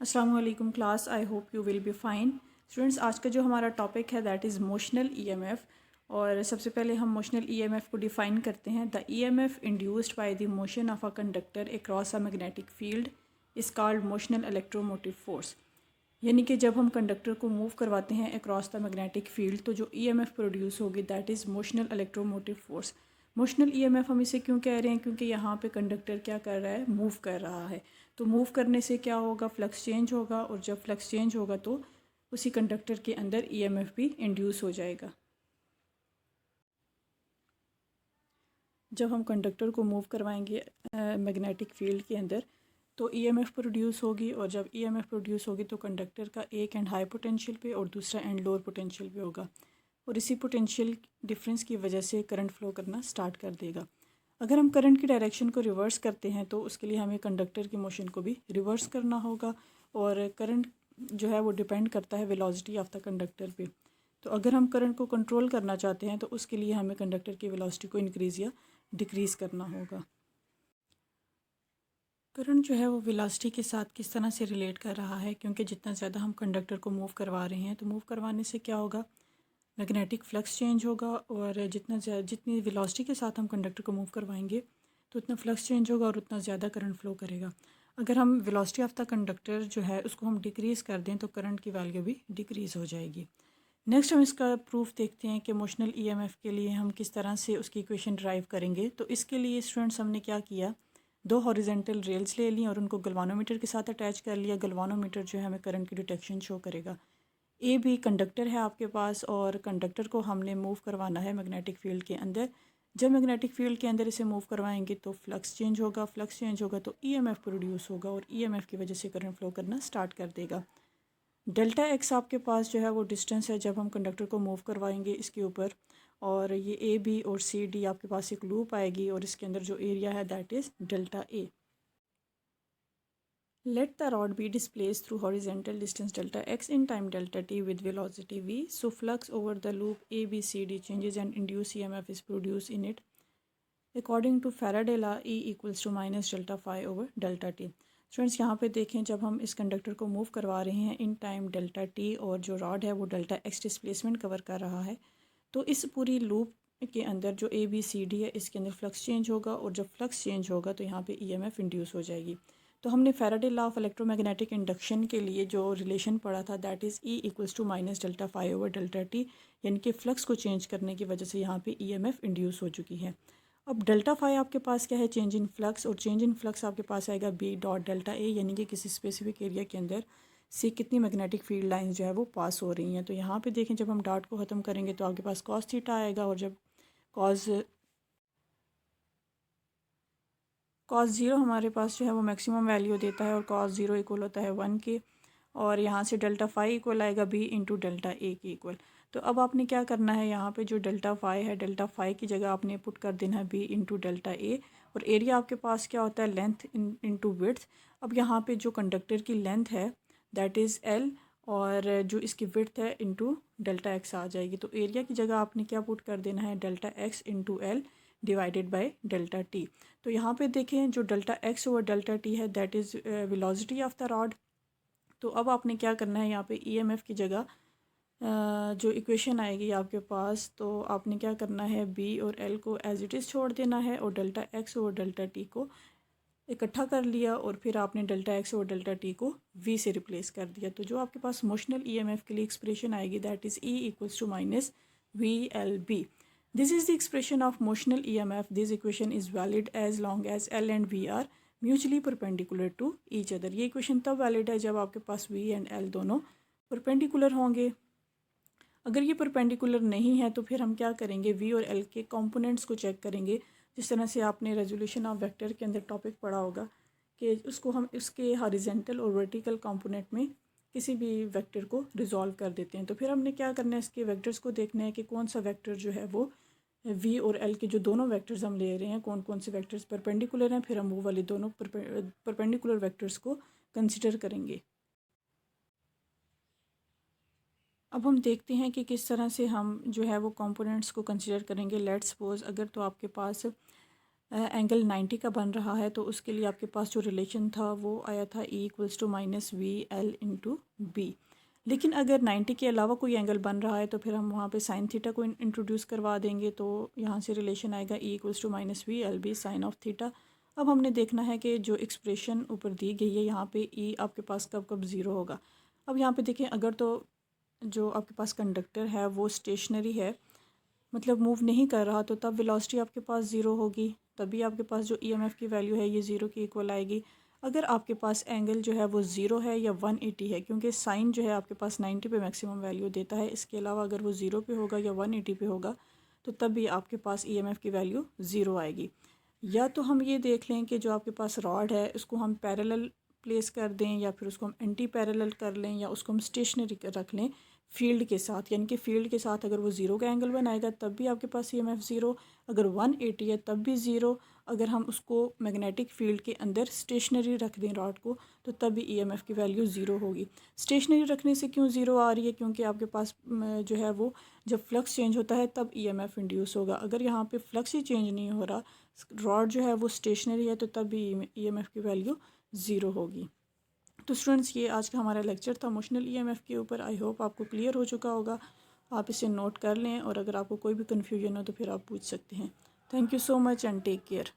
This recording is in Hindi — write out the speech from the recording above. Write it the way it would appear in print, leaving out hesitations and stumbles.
अस्सलाम वालेकुम class, I hope you will be fine. Students, आज का जो हमारा टॉपिक है दैट इज़ मोशनल ईएमएफ। और सबसे पहले हम मोशनल ईएमएफ को डिफ़ाइन करते हैं। The EMF induced by the motion of a conductor across a magnetic field is called motional electromotive force. यानी कि जब हम कंडक्टर को मूव करवाते हैं अक्रॉस द मैग्नेटिक फील्ड तो जो ईएमएफ प्रोड्यूस होगी that is motional electromotive force. Motional EMF हम इसे क्यों कह रहे हैं? क्योंकि यहाँ पे कंडक्टर क्या कर रहा है? मूव कर रहा है। तो मूव करने से क्या होगा? फ्लक्स चेंज होगा, और जब फ्लक्स चेंज होगा तो उसी कंडक्टर के अंदर ईएमएफ भी इंड्यूस हो जाएगा। जब हम कंडक्टर को मूव करवाएंगे मैग्नेटिक फील्ड के अंदर तो ईएमएफ प्रोड्यूस होगी, और जब ईएमएफ प्रोड्यूस होगी तो कंडक्टर का एक एंड हाई पोटेंशियल पे और दूसरा एंड लोअर पोटेंशियल पे होगा, और इसी पोटेंशियल डिफरेंस की वजह से करंट फ्लो करना स्टार्ट कर देगा। अगर हम करंट की डायरेक्शन को रिवर्स करते हैं तो उसके लिए हमें कंडक्टर की मोशन को भी रिवर्स करना होगा, और करंट जो है वो डिपेंड करता है वेलोसिटी ऑफ द कंडक्टर पे। तो अगर हम करंट को कंट्रोल करना चाहते हैं तो उसके लिए हमें कंडक्टर की वेलोसिटी को इंक्रीज़ या डिक्रीज़ करना होगा। करंट जो है वो वेलोसिटी के साथ किस तरह से रिलेट कर रहा है, क्योंकि जितना ज़्यादा हम कंडक्टर को मूव करवा रहे हैं तो मूव करवाने से क्या होगा? मैग्नेटिक फ्लक्स चेंज होगा, और जितनी वेलोसिटी के साथ हम कंडक्टर को मूव करवाएंगे तो उतना फ्लक्स चेंज होगा और उतना ज़्यादा करंट फ्लो करेगा। अगर हम वेलोसिटी ऑफ द कंडक्टर जो है उसको हम डिक्रीज़ कर दें तो करंट की वैल्यू भी डिक्रीज़ हो जाएगी। नेक्स्ट हम इसका प्रूफ देखते हैं कि मोशनल ईएमएफ के लिए हम किस तरह से उसकी इक्वेशन ड्राइव करेंगे। तो इसके लिए स्टूडेंट्स हमने क्या किया, दो हॉरिजेंटल रेल्स ले ली और उनको गलवानोमीटर के साथ अटैच कर लिया। गलवानोमीटर जो है हमें करंट की डिटेक्शन शो करेगा। ए भी कंडक्टर है आपके पास, और कंडक्टर को हमने मूव करवाना है मैग्नेटिक फील्ड के अंदर। जब मैग्नेटिक फील्ड के अंदर इसे मूव करवाएंगे तो फ्लक्स चेंज होगा, फ्लक्स चेंज होगा तो ईएमएफ प्रोड्यूस होगा, और ईएमएफ की वजह से करंट फ्लो करना स्टार्ट कर देगा। डेल्टा एक्स आपके पास जो है वो डिस्टेंस है जब हम कंडक्टर को मूव करवाएंगे इसके ऊपर, और ये ए बी और सी डी आपके पास एक लूप आएगी, और इसके अंदर जो एरिया है that is delta A. Let the rod be displaced through horizontal distance delta x in time delta t with velocity v. So flux over the loop ABCD changes and induced EMF is produced in it. According to Faraday law, E equals to minus delta phi over delta t. Students यहाँ पे देखें, जब हम इस कंडक्टर को मूव करवा रहे हैं इन टाइम डेल्टा टी, और जो रॉड है वो डेल्टा एक्स डिस्प्लेसमेंट कवर कर रहा है, तो इस पूरी लूप के अंदर जो ए बी सी डी है इसके अंदर फ्लक्स चेंज होगा, और जब फ्लक्स चेंज होगा तो यहाँ पे ईएमएफ इंड्यूस हो जाएगी। तो हमने Faraday law of electromagnetic induction के लिए जो रिलेशन पढ़ा था that is e equals to minus delta phi over delta t, यानी कि फ्लक्स को चेंज करने की वजह से यहाँ पे ईएमएफ इंड्यूस हो चुकी है। अब डेल्टा फाई आपके पास क्या है? चेंज इन फ्लक्स, और चेंज इन फ्लक्स आपके पास आएगा बी डॉट डेल्टा ए, यानी कि किसी स्पेसिफिक एरिया के अंदर से कितनी मैग्नेटिक फील्ड लाइंस जो है वो पास हो रही हैं। तो यहाँ पे देखें, जब हम डॉट को ख़त्म करेंगे तो आपके पास कॉस थीटा आएगा, और जब कॉस कॉस ज़ीरो हमारे पास जो है वो मैक्सिमम वैल्यू देता है, और कॉस ज़ीरो इक्वल होता है 1 के, और यहाँ से डेल्टा फाई इक्वल आएगा बी इंटू डेल्टा ए के इक्वल। तो अब आपने क्या करना है, यहाँ पे जो डेल्टा फाई है, डेल्टा फाई की जगह आपने पुट कर देना है बी इंटू डेल्टा ए, और एरिया आपके पास क्या होता है? Length into width. अब यहाँ पे जो कंडक्टर की लेंथ है दैट इज़ एल, और जो इसकी विड्थ है इंटू डेल्टा एक्स आ जाएगी। तो एरिया की जगह आपने क्या पुट कर देना है? Delta X into L divided by delta T. तो यहाँ पे देखें, जो delta X over delta T है that is velocity of the rod. तो अब आपने क्या करना है, यहाँ पे ईएमएफ की जगह जो इक्वेशन आएगी आपके पास, तो आपने क्या करना है, बी और एल को एज इट इज़ छोड़ देना है, और delta X over delta T को इकट्ठा कर लिया, और फिर आपने delta X over delta T को वी से रिप्लेस कर दिया। तो जो आपके पास मोशनल ईएमएफ के लिए एक्सप्रेशन आएगी that is e equals to minus v l b. This is the expression of motional EMF. This equation is valid as long as L and V are mutually perpendicular to each other. ये इक्वेशन तब वैलिड है जब आपके पास V एंड L दोनों परपेंडिकुलर होंगे। अगर ये परपेंडिकुलर नहीं है तो फिर हम क्या करेंगे, V और L के कंपोनेंट्स को चेक करेंगे। जिस तरह से आपने रेजोल्यूशन ऑफ वेक्टर के अंदर टॉपिक पढ़ा होगा कि उसको हम इसके हॉरिजेंटल और वर्टिकल कंपोनेंट में किसी भी वेक्टर को रिजॉल्व कर देते हैं। तो फिर हमने क्या करना है, इसके वेक्टर्स को देखना है कि कौन सा वेक्टर जो है वो वी और एल के जो दोनों वेक्टर्स हम ले रहे हैं कौन कौन से वेक्टर्स परपेंडिकुलर हैं, फिर हम वो वाले दोनों परपेंडिकुलर वेक्टर्स को कंसिडर करेंगे। अब हम देखते हैं कि किस तरह से हम जो है वो कंपोनेंट्स को कंसिडर करेंगे। लेट्स सपोज अगर तो आपके पास एंगल 90 का बन रहा है, तो उसके लिए आपके पास जो रिलेशन था वो आया था E equals to minus v l into b. लेकिन अगर 90 के अलावा कोई एंगल बन रहा है तो फिर हम वहाँ पे साइन थीटा को इंट्रोड्यूस करवा देंगे, तो यहाँ से रिलेशन आएगा E equals to minus v l b sine of theta. अब हमने देखना है कि जो एक्सप्रेशन ऊपर दी गई है यहाँ पे E आपके पास कब कब ज़ीरो होगा। अब यहाँ पे देखें, अगर तो जो आपके पास कंडक्टर है वो स्टेशनरी है, मतलब मूव नहीं कर रहा, तो तब वेलोसिटी आपके पास ज़ीरो होगी, तभी आपके पास जो ईएमएफ की वैल्यू है ये ज़ीरो के इक्वल आएगी। अगर आपके पास एंगल जो है वो ज़ीरो है या 180 है, क्योंकि साइन जो है आपके पास 90 पे मैक्सिमम वैल्यू देता है, इसके अलावा अगर वो ज़ीरो पे होगा या 180 पे होगा तो तब भी आपके पास ईएमएफ की वैल्यू ज़ीरो आएगी। या तो हम ये देख लें कि जो आपके पास रॉड है उसको हम पैरेलल प्लेस कर दें, या फिर उसको हम एंटी पैरेलल कर लें, या उसको हम स्टेशनरी रख लें फील्ड के साथ, यानी कि फील्ड के साथ अगर वो ज़ीरो का एंगल बनाएगा तब भी आपके पास ईएमएफ ज़ीरो, अगर 180 है तब भी ज़ीरो। अगर हम उसको मैग्नेटिक फील्ड के अंदर स्टेशनरी रख दें रॉड को, तो तब भी ईएमएफ की वैल्यू ज़ीरो होगी। स्टेशनरी रखने से क्यों ज़ीरो आ रही है? क्योंकि आपके पास जो है वो जब फ्लक्स चेंज होता है तब ईएमएफ इंड्यूस होगा। अगर यहाँ पे फ्लक्स ही चेंज नहीं हो रहा, रॉड जो है वो स्टेशनरी है, तो तब भी ईएमएफ की वैल्यू ज़ीरो होगी। तो स्टूडेंट्स, ये आज का हमारा लेक्चर था मोशनल ईएमएफ के ऊपर। आई होप आपको क्लियर हो चुका होगा। आप इसे नोट कर लें और अगर आपको कोई भी कन्फ्यूजन हो तो फिर आप पूछ सकते हैं। Thank you so much and take care.